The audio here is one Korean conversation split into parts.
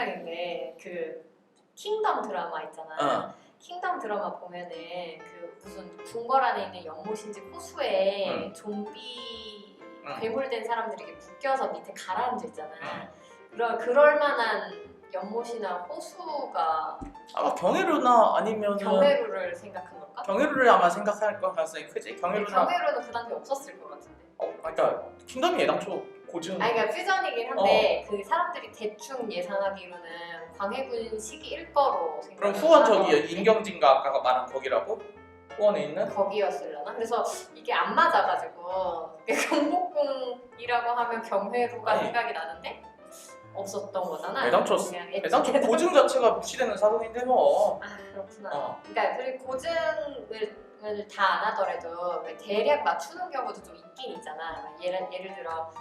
생각인데 그 킹덤 드라마 있잖아. 킹덤 드라마 보면은 그 무슨 궁궐 안에 있는 연못인지 호수에 좀비 괴물된 사람들이 이렇게 묶여서 밑에 가라앉아 있잖아. 그럴 만한 연못이나 호수가 아마 경회루나 아니면 경회루를 생각한 걸까? 경회루를 아마 생각할 것 가능성이 크지. 경회루는 그 당시에 없었을 것 같은데. 그러니까 킹덤이 애당초 고증. 그러니까 퓨전이긴 한데 그 사람들이 대충 예상하기로는 광해군 시기일 거로 생각. 그럼 후원 저기 인경진가 아까 말한 거기라고? 후원에 있는? 거기였으려나? 그래서 이게 안 맞아가지고 경복궁이라고 하면 경회루가 생각이 나는데 없었던 거잖아. 애당초 고증 자체가 무시되는 사극인데 뭐. 아 그렇구나. 그러니까 그리고 고증을 다 안 하더라도 대략 맞추는 경우도 좀 있긴 있잖아. 예를 들어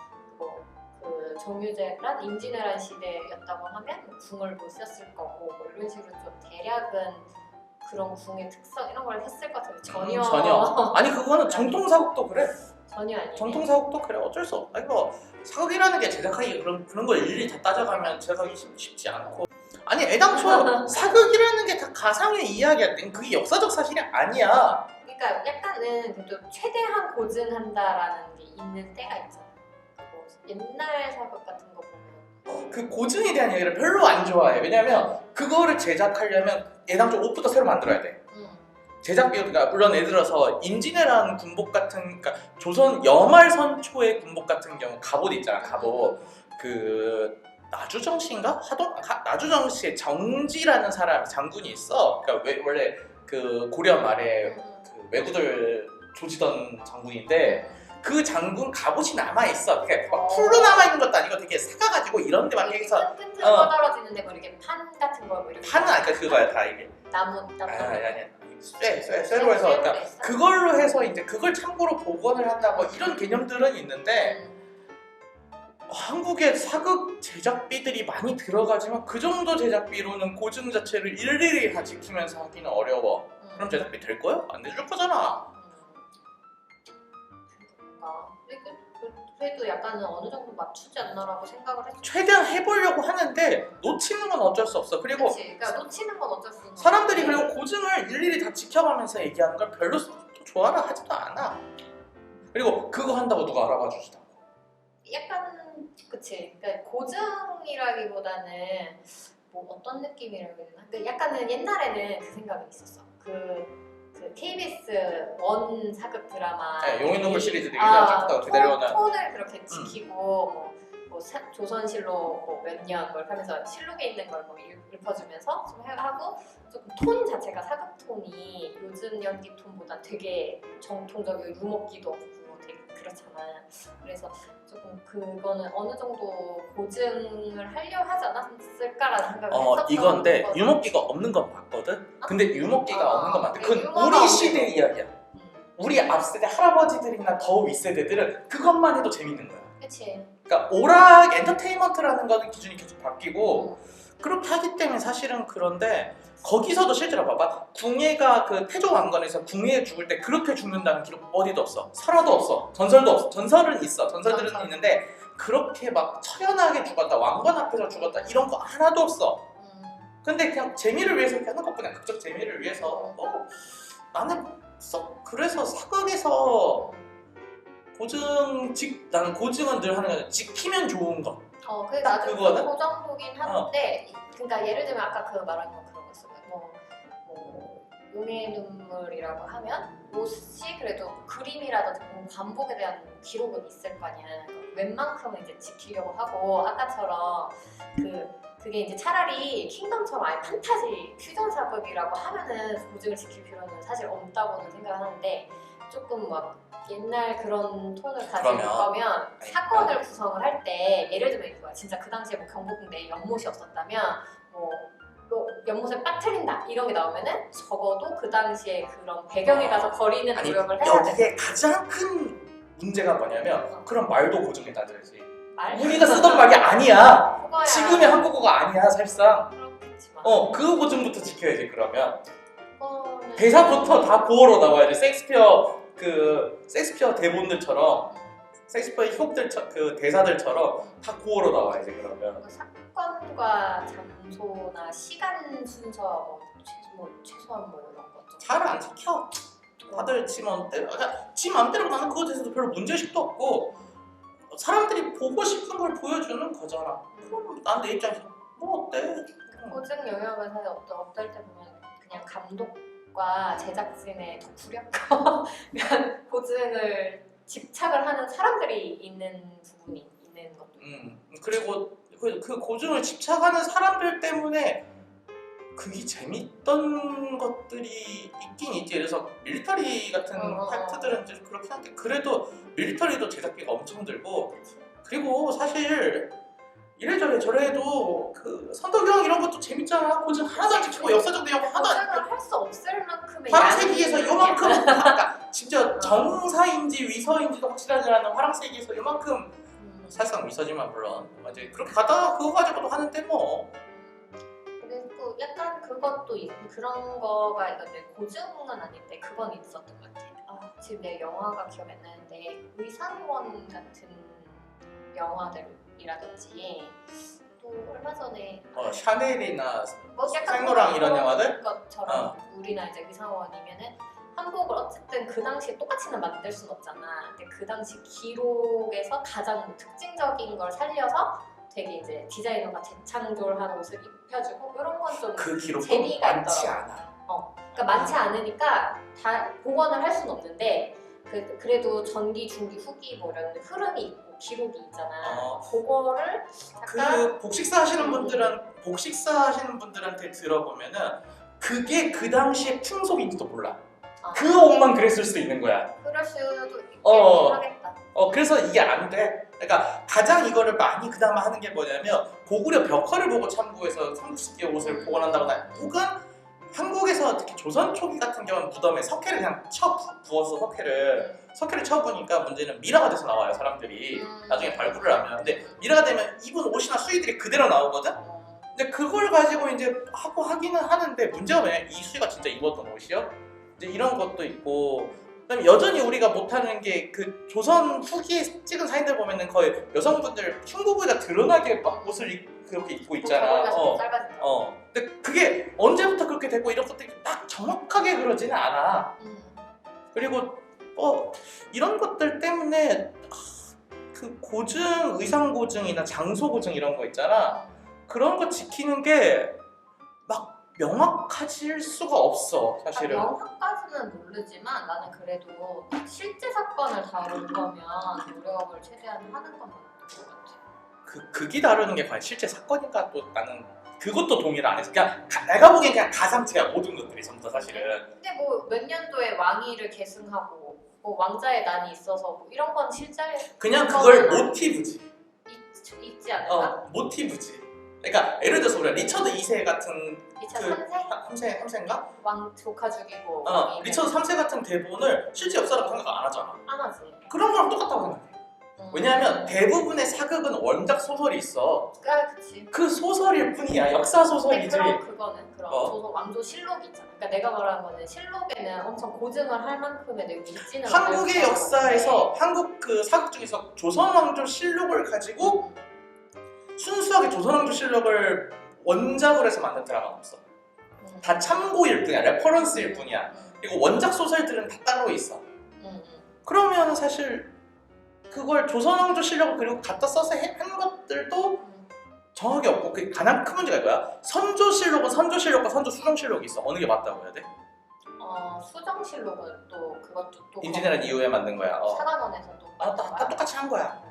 그 정유재란 임진왜란 시대였다고 하면 궁을 못 썼을 거고 뭐 이런 식으로 좀 대략은 그런 궁의 특성 이런 걸 했을 것 같은데 전혀. 아니 그거는 정통 사극도 그래. 전혀 아니네. 정통 사극도 그래. 어쩔 수 없다. 이거 사극이라는 게 제작하기 그런 걸 일일이 다 따져가면 제작하기 쉽지 않고. 아니 애당초 사극이라는 게 다 가상의 이야기야. 그게 역사적 사실이 아니야. 그러니까 약간은 그래도 최대한 고증한다라는 게 있는 때가 있잖아. 옛날 사극 같은 거 보면 그 고증에 대한 얘기를 별로 안 좋아해. 왜냐면 그거를 제작하려면 애당초 옷부터 새로 만들어야 돼. 제작비가 물론 예를 들어서 임진왜란 군복 같은, 그러니까 조선 여말선초의 군복 같은 경우 갑옷 있잖아. 갑옷 그 나주정 씨인가? 나주정 씨의 정지라는 사람 장군이 있어. 그러니까 원래 그 고려 말에 그 왜구들 조지던 장군인데 그 장군 갑옷이 남아있어. 그러니까 막 풀로 남아있는 것도 아니고 되게 사가가지고 이런 데 막 여기서 끈끈 떠떨어지는데 뭐 이렇게 판 같은 거 뭐 이렇게 판은 아니까 그거야 다 이게 나무 아니 쇠로 해서 그러니까 그걸로 해서 이제 그걸 참고로 복원을 한다 뭐 이런 개념들은 있는데 한국의 사극 제작비들이 많이 들어가지만 그 정도 제작비로는 고증 자체를 일일이 다 지키면서 하기는 어려워. 그럼 제작비 될 거야? 안 내줄 거잖아. 그래도 약간은 어느 정도 맞추지 않나라고 생각을 했어. 최대한 해보려고 하는데 놓치는 건 어쩔 수 없어. 그리고 그치, 그러니까 놓치는 건 어쩔 수 없는 사람들이 그리고 고증을 일일이 다 지켜가면서 얘기하는 걸 별로 좋아라 하지도 않아. 그리고 그거 한다고 누가 알아봐 주지도 않고. 약간 그치. 그러니까 고증이라기보다는 뭐 어떤 느낌이라고 해야 되나? 그러니까 약간은 옛날에는 그 생각이 있었어. 그 KBS 원 사극 드라마 용인동굴 시리즈들이 쫙 내려오는 톤을 그렇게 지키고 뭐 조선실로 뭐 몇 년 뭘 하면서 실록에 있는 걸 뭐 읊어주면서 좀 하고 조금 톤 자체가 사극 톤이 요즘 연기 톤보다 되게 정통적이고 유머기도 없고 되게 그렇잖아. 그래서 조금 그거는 어느 정도 고증을 하려 하지 않았을까라는 생각을 했었던 이건데 유머기가 없는 건 맞거든? 근데 유머기가 없는 건 맞대. 그건 우리 시대 이야기야. 우리 앞세대 할아버지들이나 더 윗세대들은 그것만 해도 재밌는 거야. 그치. 그러니까 오락 엔터테인먼트라는 거는 기준이 계속 바뀌고 그렇게 하기 때문에 사실은 그런데 거기서도 실제로 봐봐. 궁예가 그 태조 왕건에서 궁예 죽을 때 그렇게 죽는다는 기록 어디도 없어. 설화도 없어. 전설도 없어. 전설은 있어. 전설들은 있는데 그렇게 막 처연하게 죽었다. 왕건 앞에서 죽었다. 이런 거 하나도 없어. 근데 그냥 재미를 위해서 이렇게 하는 것뿐이야. 극적 재미를 위해서. 나는 그래서 사극에서 나는 고증은 늘 하는 거야. 지키면 좋은 거. 그게 나도 그 정도긴 한데 그러니까 예를 들면 아까 그 말한 거 그런 거 있어. 뭐 용의 눈물이라고 하면 옷이 그래도 그림이라든지 반복에 대한 기록은 있을 거 아니야. 웬만큼은 이제 지키려고 하고 아까처럼 그게 이제 차라리 킹덤처럼 아예 판타지 퓨전 사극이라고 하면은 고증을 지킬 필요는 사실 없다고는 생각하는데 조금 막 옛날 그런 톤을 가지고 거면 사건을 구성을 할 때 예를 들면 이거야. 진짜 그 당시에 뭐 경복궁 내에 연못이 없었다면 뭐 연못을 빠뜨린다 이런 게 나오면은 적어도 그 당시에 그런 배경에 가서 거리는 노력을 해야 돼. 여기에 가장 큰 문제가 뭐냐면 그런 말도 고증에 따져야지. 우리가 쓰던 말이 아니야. 그거야. 지금의 한국어가 아니야 사실상. 그렇겠지만. 그 고증부터 지켜야지. 그러면 대사부터 다 고어로 나와야지. 셰익스피어 대본들처럼 셰익스피어 희곡들 그 대사들처럼 다 고어로 나와야지. 그러면 사건 시간과 장소나 시간 순서 최소한 뭐 이런 거 좀. 잘 안 지켜. 다들 지 맘대로. 그러니까 지 맘대로 나는 그거에 대해서도 별로 문제의식도 없고 사람들이 보고 싶은 걸 보여주는 거잖아. 그럼 난 내 입장에서 뭐 어때? 고증 영역은 사실 어떨 때 보면 그냥 감독과 제작진의 덕후력? 그냥 고증을 집착을 하는 사람들이 있는 부분이 있는 것도 있고. 그리고 그 고증을 집착하는 사람들 때문에 그게 재밌던 것들이 있긴 있지. 그래서 밀리터리 같은 파트들은 좀 그렇긴 한데 그래도 밀리터리도 제작비가 엄청 들고 그리고 사실 이래저래 저래도 그 선덕여왕 이런 것도 재밌잖아. 고증 하나도 안 지키고 역사적 내용 하나도 안 고증을 할 수 없을 만큼의 화랑세기에서 요만큼 그러니까 진짜 정사인지 위서인지도 확실하지 않은 화랑세기에서 요만큼 사실상 위서지만 물론 이제 그렇게 가다가 그거 가지고도 하는데 뭐 그리고 약간 그것도 그런 거가 있는데 고증은 아닌데 그건 있었던 것 같아. 지금 내 영화가 기억이 안 나는데 의상원 같은 영화들이라든지 또 얼마 전에 샤넬이나 뭐 약간 생로랑 이런 영화들? 것처럼 우리나 이제 의상원이면은 한국을 어쨌든 그 당시에 똑같이는 만들 순 없잖아. 근데 그 당시 기록에서 가장 특징적인 걸 살려서 되게 이제 디자이너가 재창조한 옷을 입혀주고 이런 건 좀 그 기록도 재미가 많지 있더라고. 않아. 그러니까 많지 않으니까 다 복원을 할 수는 없는데 그래도 전기, 중기, 후기 뭐 이런 흐름이 있고 기록이 있잖아. 그거를 약간 그 복식사 하시는 분들한테 들어보면은 그게 그 당시의 풍속인지도 몰라. 그 옷만 그랬을 수도 있는 거야. 그럴 수도 있긴 하겠다. 그래서 이게 안 돼. 그러니까 가장 이거를 많이 그나마 하는 게 뭐냐면 고구려 벽화를 보고 참고해서 삼국시기의 옷을 복원한다거나 혹은 한국에서 특히 조선 초기 같은 경우는 무덤에 석회를 그냥 부어서 석회를 쳐보니까 문제는 미라가 돼서 나와요 사람들이. 나중에 발굴을 하면. 근데 미라가 되면 입은 옷이나 수의들이 그대로 나오거든. 근데 그걸 가지고 이제 하기는 하는데 문제가 뭐냐면 이 수의가 진짜 입었던 옷이요? 이제 이런 것도 있고 그다음에 여전히 우리가 못하는 게 그 조선 후기에 찍은 사진들 보면은 거의 여성분들 흉부부위가 드러나게 막 옷을 그렇게 입고 있잖아. 근데 그게 언제부터 그렇게 됐고 이런 것들이 딱 정확하게 그러지는 않아. 그리고 이런 것들 때문에 그 고증, 의상 고증이나 장소 고증 이런 거 있잖아. 그런 거 지키는 게 막 명확해질 수가 없어 사실은. 명확까지는 모르지만 나는 그래도 실제 사건을 다룰 거면 노력을 최대한 하는 건 맞는 것 같아. 극이 다루는 게 과연 실제 사건인가 또 나는 그것도 동의를 안 해서 그냥 내가 보기엔 그냥 가상체야 모든 것들이 전부 다 사실은. 근데 뭐 몇 년도에 왕위를 계승하고 뭐 왕자의 난이 있어서 뭐 이런 건 실제 그냥 그걸 모티브지. 있지 않을까? 모티브지. 그러니까 예를 들어서 우리가 리처드 2세 같은 리처드 3세? 3세인가? 왕 조카 죽이고 리처드 3세 같은 대본을 실제 역사라고 생각 안 하잖아. 안 하지. 그런 거랑 똑같다고 생각해. 왜냐하면 대부분의 사극은 원작 소설이 있어. 그치. 그 소설일 뿐이야. 역사 소설이지. 그거는 조선 왕조 실록이 있잖아. 그러니까 내가 말하는 거는 실록에는 엄청 고증을 할 만큼의 내용이 있지는 않아요. 한국의 역사에서 한국 그 사극 중에서 조선 왕조 실록을 가지고 순수하게 조선 왕조 실록을 원작으로 해서 만든 드라마가 없어. 다 참고일 뿐이야. 레퍼런스일 뿐이야. 그리고 원작 소설들은 다 따로 있어. 그러면 사실 그걸 조선 왕조 실력을 그리고 갖다 써서 한 것들도 정확히 없고 그 가장 큰 문제가 이거야. 선조실록은 선조실록과 선조수정실록이 있어. 어느 게 맞다고 해야 돼? 수정실록은 또 그것도 또 임진왜란 이후에 만든 거야. 사관원에서도 다 똑같이 한 거야.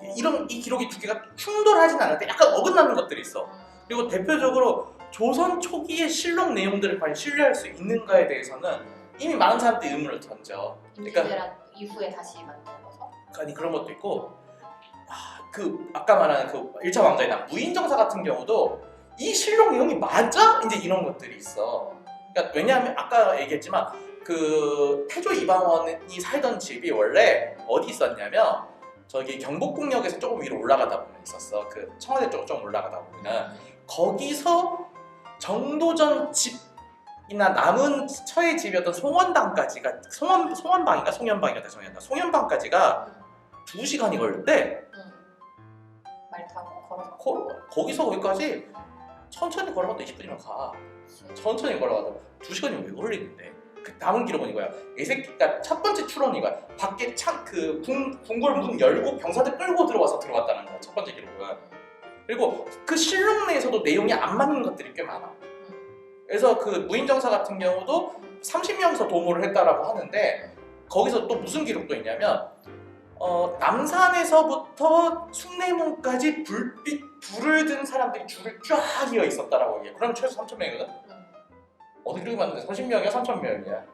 이 기록이 두 개가 충돌하진 않는데 약간 어긋나는 것들이 있어. 그리고 대표적으로 조선 초기의 실록 내용들을 과연 신뢰할 수 있는가에 대해서는 이미 많은 사람들이 의문을 던져. 임진왜란 이후에 다시 만든 거서? 아니 그런 것도 있고 아까 말하는 그 1차 왕자의 난 무인정사 같은 경우도 이 실록 내용이 맞아? 이제 이런 것들이 있어. 그러니까 왜냐하면 아까 얘기했지만 그 태조 이방원이 살던 집이 원래 어디 있었냐면 저기 경복궁역에서 조금 위로 올라가다 보면 있었어. 그 청와대 쪽으로 좀 올라가다 보면은 거기서 정도전 집이나 남은 처의 집이었던 송원당까지가 송원방인가 송현방인가 다시 정했나 송현방까지가 2시간이 걸렸대. 말 타고 거기서 거기까지 천천히 걸어가도 20분이면 가. 천천히 걸어가도 2시간이면 왜 걸리는데? 그 남은 길은 이거야. 이 새끼가 첫 번째 출원이 이거야. 밖에 그 궁궐 문 열고 병사들 끌고 들어갔다는 거야. 첫 번째 기록은. 그리고 그 실록 내에서도 내용이 안 맞는 것들이 꽤 많아. 그래서 그 무인정사 같은 경우도 30명에서 도모를 했다라고 하는데 거기서 또 무슨 기록도 있냐면 남산에서부터 숭례문까지 불을 든 사람들이 줄을 쫙 이어 있었다라고 얘기해. 그럼 최소 3,000명이거든? 어느 기록이 맞는데 30명이야? 3,000명이야?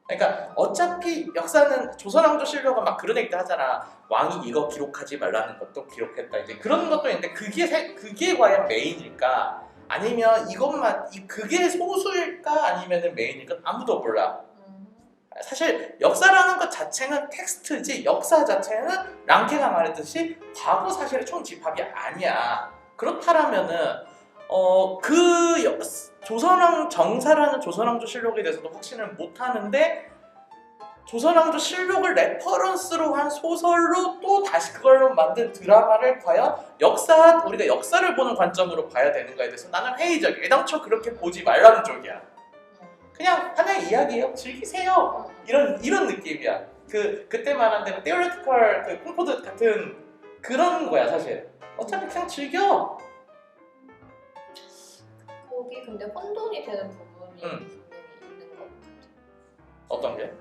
그러니까 어차피 역사는 조선왕조 실록은 막 그런 얘기도 하잖아. 왕이 이거 기록하지 말라는 것도 기록했다. 이제 그런 것도 있는데 그게 과연 메인일까? 아니면 그게 소수일까? 아니면 메인일까? 아무도 몰라. 사실 역사라는 것 자체는 텍스트지 역사 자체는 랑케가 말했듯이 과거 사실의 총집합이 아니야. 그렇다라면은 조선왕 정사라는 조선왕조 실록에 대해서도 확신을 못 하는데 조선왕조 실록을 레퍼런스로 한 소설로 또 다시 그걸로 만든 드라마를 과연 우리가 역사를 보는 관점으로 봐야 되는가에 대해서 나는 회의적이야. 애당초 그렇게 보지 말라는 쪽이야. 그냥 하나의 이야기예요. 즐기세요. 이런 느낌이야. 그때 말한 대로 theoretical 그 콩코드 같은 그런 거야 사실. 어차피 그냥 즐겨. 거기 근데 혼돈이 되는 부분이 분명히 있는 것 같아. 어떤 게?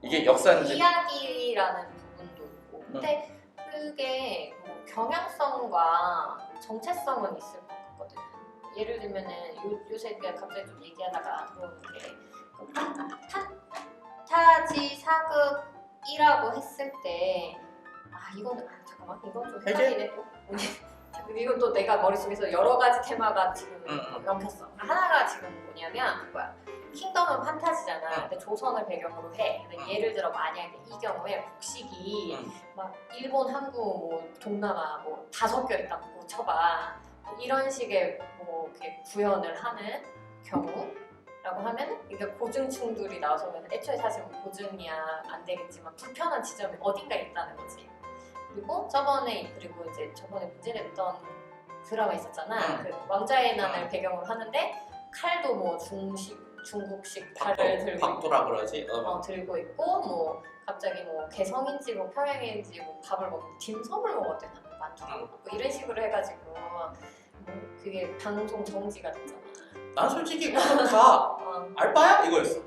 이게 역사인지 이야기라는 부분도 있고 근데 그게 뭐 경향성과 정체성은 있을 것 같거든. 예를 들면은 요새 갑자기 좀 얘기하다가 들어오는 게 판타지 사극이라고 했을 때 잠깐만 이건 좀 헷갈리네 또. 이건 또 내가 머릿속에서 여러 가지 테마가 지금 엉켰어. 하나가 지금 뭐냐면 그거야. 킹덤은 판타지잖아. 근데 조선을 배경으로 해. 근데 예를 들어 만약에 이 경우에 복식이 막 일본, 한국, 뭐 동남아 뭐 다 섞여 있다고 쳐봐. 이런 식의 뭐 이렇게 구현을 하는 경우라고 하면 이게 고증층들이 나서면 애초에 사실 뭐 고증이야 안 되겠지만 불편한 지점이 어딘가 있다는 거지. 그리고 저번에 문제 냈던 드라마 있었잖아. 그 왕자의 난을 배경으로 하는데 칼도 뭐 중국식 칼을 들고 박도라 그러지. 들고 있고 뭐 갑자기 뭐 개성인지 뭐 평양인지 뭐 밥을 먹고 딤섬을 먹었대. 만두를 뭐 이런 식으로 해가지고 뭐 그게 방송 정지가 됐잖아. 난 솔직히 그건 다 알바야 이거였어.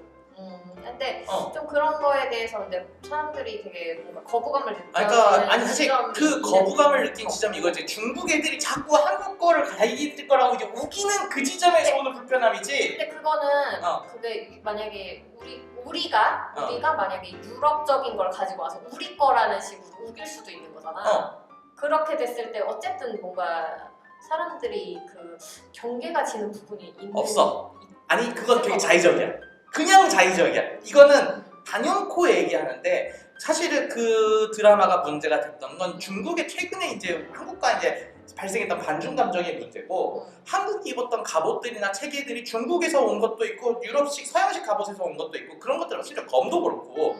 근데 좀 그런 거에 대해서 근데 사람들이 되게 뭔가 거부감을 느끼는 아니 사실 그 거부감을 느낀 지점이 이거지. 중국 애들이 자꾸 한국 거를 자기들 거라고 이제 우기는 그 지점에서 오는 불편함이지. 근데 그거는 그게 만약에 우리가 만약에 유럽적인 걸 가지고 와서 우리 거라는 식으로 우길 수도 있는 거잖아. 그렇게 됐을 때 어쨌든 뭔가 사람들이 그 경계가 지는 부분이 있는 없어. 아니 그건 되게 자의적이야. 그냥 자의적이야. 이거는 단연코 얘기하는데 사실은 그 드라마가 문제가 됐던 건 중국의 최근에 이제 한국과 이제 발생했던 반중 감정의 문제고 한국이 입었던 갑옷들이나 체계들이 중국에서 온 것도 있고 유럽식 서양식 갑옷에서 온 것도 있고 그런 것들은 실제 검도 그렇고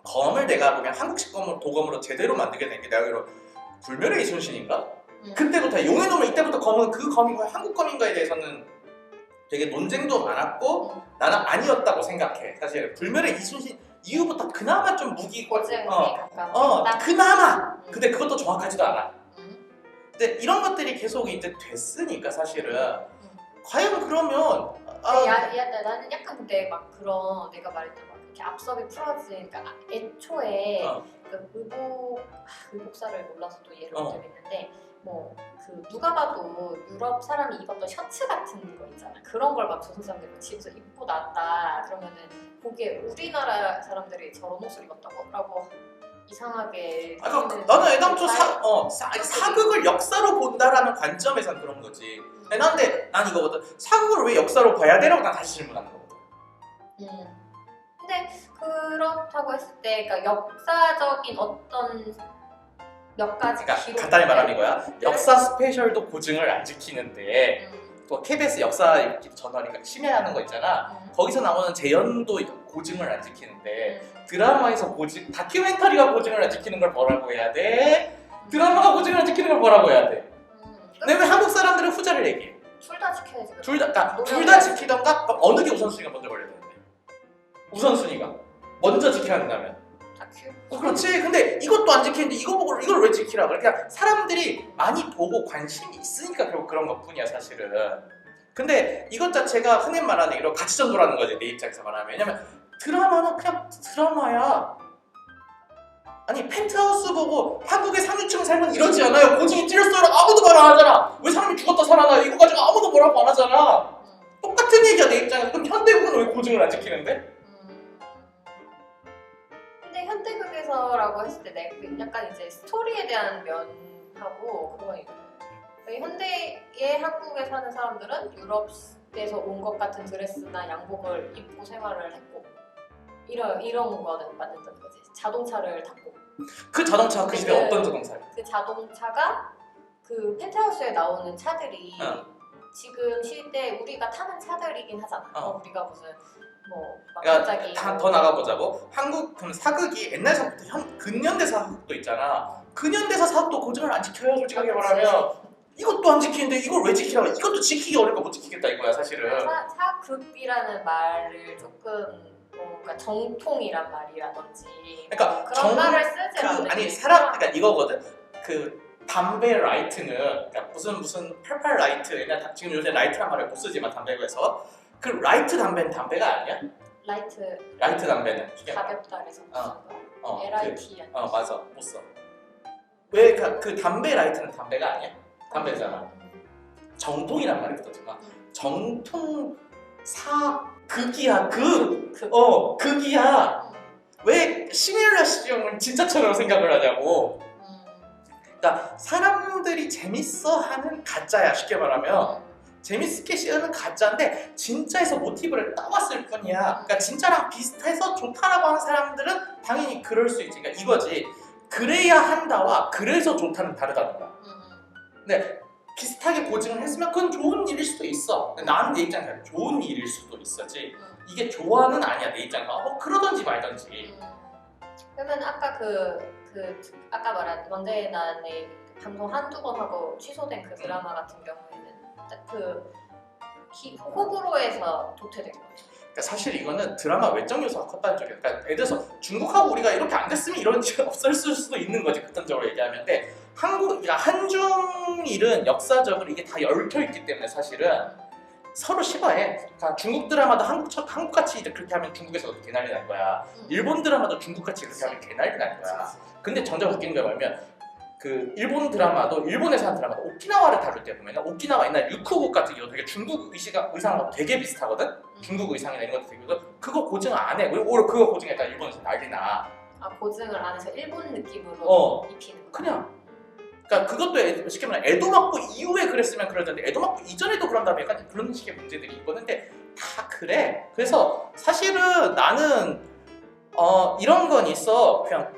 검을 내가 보면 한국식 검으로 도검으로 제대로 만들게 된 게 내가 알기로 불멸의 이순신인가? 그때부터 용의 놈은 이때부터 검은 그 검이 한국 검인가에 대해서는 되게 논쟁도 많았고 나는 아니었다고 생각해. 사실 불멸의 이순신 이후부터 그나마 좀 무기고 그나마 근데 그것도 정확하지도 않아. 근데 이런 것들이 계속 이제 됐으니까 사실은 과연 그러면 나는 약간 근데 막 그런 내가 말했던 막 이렇게 앞섭이 풀어지니까 애초에 그 의복사를 몰라서 또 예를 들겠는데 뭐 그 누가 봐도 유럽 사람이 입었던 셔츠 같은 거 있잖아. 그런 걸 막 조선 사람들이 집에서 입고 났다 그러면은 거기에 우리나라 사람들이 저런 옷을 입었다고? 라고 이상하게 나는 애당초 사극을 역사로 본다라는 관점에선 그런 거지. 근데 난 이거거든. 사극을 왜 역사로 봐야 되라고 난 다시 질문하는 거거든. 근데 그렇다고 했을 때 그러니까 역사적인 어떤 몇 가지 그러니까 간단히 말하면 이거야. 역사 스페셜도 고증을 안 지키는데 또 KBS 역사 전화니까 심야하는 거 있잖아. 거기서 나오는 재연도 고증을 안 지키는데 드라마에서 다큐멘터리가 고증을 안 지키는 걸 뭐라고 해야 돼? 드라마가 고증을 안 지키는 걸 뭐라고 해야 돼? 왜냐면 한국 사람들은 후자를 얘기해. 둘 다 지켜야지. 그러니까 둘 다 지키던가 그럼 어느 게 우선순위가 먼저 걸려야 되는데? 우선순위가 먼저 지켜야 한다면. 다큐. 그렇지. 근데 이것도 안 지키는데 이거 보고 이걸 왜 지키라 그래? 그냥 사람들이 많이 보고 관심이 있으니까 결국 그런 것뿐이야 사실은. 근데 이것 자체가 흔히 말하는 이런 가치전도라는 거지 내 입장에서 말하면. 왜냐면 드라마는 그냥 드라마야. 아니 펜트하우스 보고 한국의 상류층 살면 이러지 않아요. 고증이 찔렸어요. 아무도 말 안 하잖아. 왜 사람이 죽었다 살아나? 이거 가지고 아무도 뭐라고 안 하잖아. 똑같은 얘기야 내 입장에서. 그럼 현대국은 왜 고증을 안 지키는데? 근데 현대극에서라고 했을 때 약간 이제 스토리에 대한 면하고 그건 있는 것 같아요. 현대의 한국에 사는 사람들은 유럽에서 온 것 같은 드레스나 양복을 입고 생활을 했고 이런 거는 맞는다는 거지. 자동차를 탔고 그 자동차가 그 시대에 어떤 자동차야? 그 자동차가 그 펜트하우스에 나오는 차들이 지금 시대에 우리가 타는 차들이긴 하잖아. 우리가 무슨 막 그러니까 갑자기 더 나가보자고. 한국 그럼 사극이 옛날서부터 근현대사 사극도 있잖아. 근현대사 사극도 고증을 안 지켜요 솔직하게 말하면. 이것도 안 지키는데 이걸 왜 지키라고? 이것도 지키기 어려니까 못 지키겠다 이거야 사실은. 사극이라는 말을 조금 그러니까 정통이란 말이라든지 그러니까 그런 말을 쓰지 않는 아니 사람 그러니까 이거거든. 그 담배 라이트는 그러니까 무슨 88 라이트 지금 요새 라이트란 말을 못 쓰지만 담배에서 그 라이트 담배는 담배가 아니야? 라이트 담배는 가볍다 그래서 무슨 거? LIT 아니야? 맞아 못 써. 왜 그 담배 라이트는 담배가 아니야? 담배잖아. 정통이란 말이 붙었지만 정통 극이야 극이야. 왜 시뮬러 시경을 진짜처럼 생각을 하냐고. 그러니까 사람들이 재밌어하는 가짜야 쉽게 말하면. 재밌게 씌우는 가짜인데 진짜에서 모티브를 따왔을 뿐이야. 그러니까 진짜랑 비슷해서 좋다라고 하는 사람들은 당연히 그럴 수 있지. 그러니까 이거지. 그래야 한다와 그래서 좋다는 다르다는 거야. 근데 비슷하게 고증을 했으면 그건 좋은 일일 수도 있어. 나는 내 입장에서 좋은 일일 수도 있었지. 이게 좋아는 아니야 내 입장에서. 그러던지 말던지. 그러면 아까 아까 말한 원데이난의 방송 한두 번 하고 취소된 그 드라마 같은 경우에는 호불호에서 도태된 거죠. 그러니까 사실 이거는 드라마 외적 요소가 컸다는 쪽이야. 그러니까 예를 들어서 중국하고 우리가 이렇게 안 됐으면 이런 일이 없었을 수도 있는 거지 극단적으로 얘기하면. 근데 그러니까 한중일은 역사적으로 이게 다 얽혀 있기 때문에 사실은 서로 싫어해. 그러니까 중국 드라마도 한국같이 이제 그렇게 하면 중국에서도 개난리 날 거야. 일본 드라마도 중국같이 그렇게 하면 개난리 날 거야. 근데 정작 웃긴 게 뭐냐면 그 일본 드라마도 일본에서 하는 드라마도 오키나와를 다룰 때 보면 오키나와 옛날 유쿠국 같은 경우 되게 중국 의상하고 되게 비슷하거든? 중국 의상이나 이런 것도 되게 그거 고증 안 해. 오히려 그거 고증했다 일본에서 난리나. 고증을 안 해서 일본 느낌으로 입히는 거. 그냥 그러니까 그것도 쉽게 말하면 에도막부 이후에 그랬으면 그러던데 에도막부 이전에도 그런다면 약간 그런 식의 문제들이 있거든. 근데 다 그래. 그래서 사실은 나는 이런 건 있어. 그냥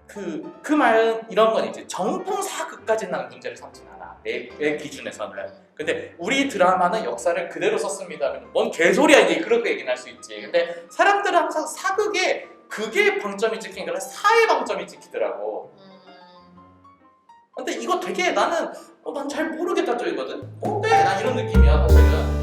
그 말은 이런 건 이제 정통 사극까지는 나는 문제를 삼진 않아. 내 기준에서는. 근데 우리 드라마는 역사를 그대로 썼습니다. 뭔 개소리야 이제 그렇게 얘기는 할 수 있지. 근데 사람들은 항상 사극에 그게 방점이 찍히는 게 아니라 사의 방점이 찍히더라고. 근데 이거 되게 나는 난 잘 모르겠다 쪽이거든. 난 이런 느낌이야 사실은.